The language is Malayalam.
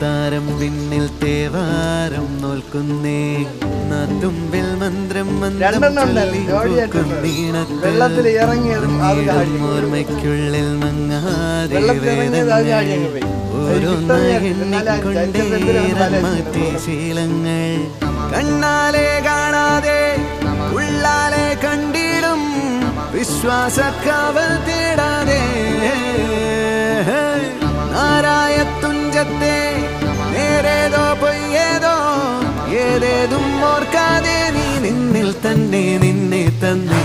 താരം പിന്നിൽ തേവാരം നോൽക്കുന്നേ തുമ്പിൽ മന്ത്രം ഓർമ്മയ്ക്കുള്ളിൽ മങ്ങാതെ മാറ്റി ശീലങ്ങൾ കണ്ണാലെ കാണാതെ ഉള്ളാലെ കണ്ടിടും വിശ്വാസക്കാവൽ തേടാതെ നാരായ തുഞ്ചത്തെ നേരേതോ പൊയ്യേതോ ഏതേതും ഓർക്കാതെ നീ നിന്നിൽ തന്നെ നിന്നെ തന്നെ